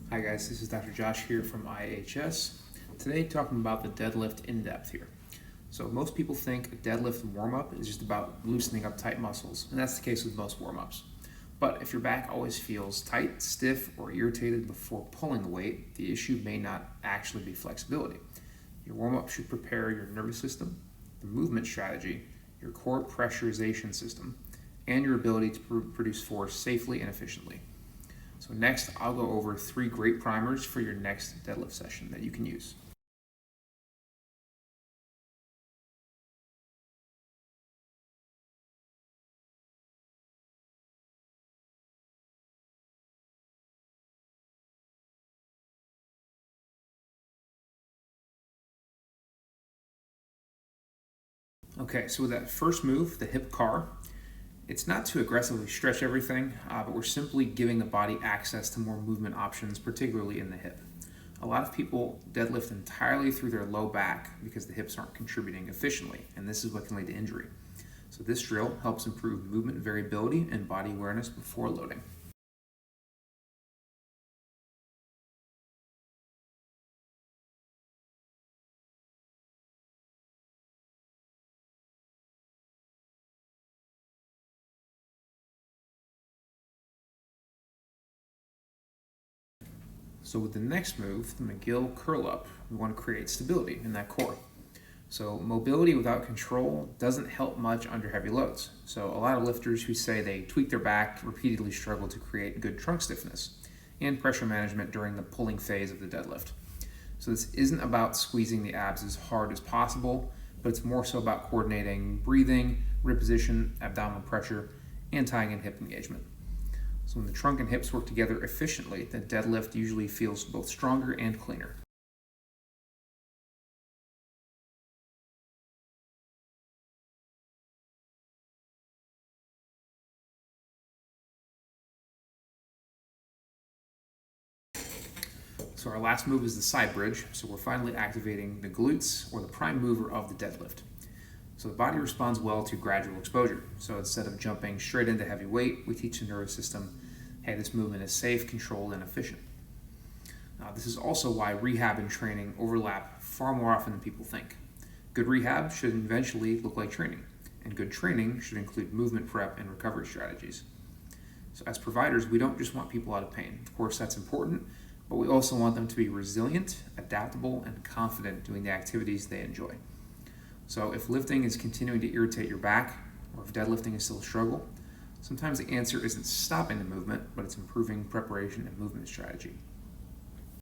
Hi guys, this is Dr. Josh here from IHS. Today talking about the deadlift in depth here. So most people think a deadlift warm-up is just about loosening up tight muscles, and that's the case with most warm-ups. But if your back always feels tight, stiff, or irritated before pulling the weight, the issue may not actually be flexibility. Your warm-up should prepare your nervous system, the movement strategy, your core pressurization system, and your ability to produce force safely and efficiently. So next, I'll go over 3 great primers for your next deadlift session that you can use. Okay, so with that first move, the hip car, it's not to aggressively stretch everything, but we're simply giving the body access to more movement options, particularly in the hip. A lot of people deadlift entirely through their low back because the hips aren't contributing efficiently, and this is what can lead to injury. So this drill helps improve movement variability and body awareness before loading. So with the next move, the McGill curl up, we want to create stability in that core. So mobility without control doesn't help much under heavy loads. So a lot of lifters who say they tweak their back repeatedly struggle to create good trunk stiffness and pressure management during the pulling phase of the deadlift. So this isn't about squeezing the abs as hard as possible, but it's more so about coordinating breathing, rib position, abdominal pressure, and tying in hip engagement. So when the trunk and hips work together efficiently, the deadlift usually feels both stronger and cleaner. So our last move is the side bridge. So we're finally activating the glutes, or the prime mover of the deadlift. So the body responds well to gradual exposure. So instead of jumping straight into heavy weight, we teach the nervous system, hey, this movement is safe, controlled, and efficient. Now, this is also why rehab and training overlap far more often than people think. Good rehab should eventually look like training, and good training should include movement prep and recovery strategies. So as providers, we don't just want people out of pain. Of course, that's important, but we also want them to be resilient, adaptable, and confident doing the activities they enjoy. So if lifting is continuing to irritate your back, or if deadlifting is still a struggle, sometimes the answer isn't stopping the movement, but it's improving preparation and movement strategy.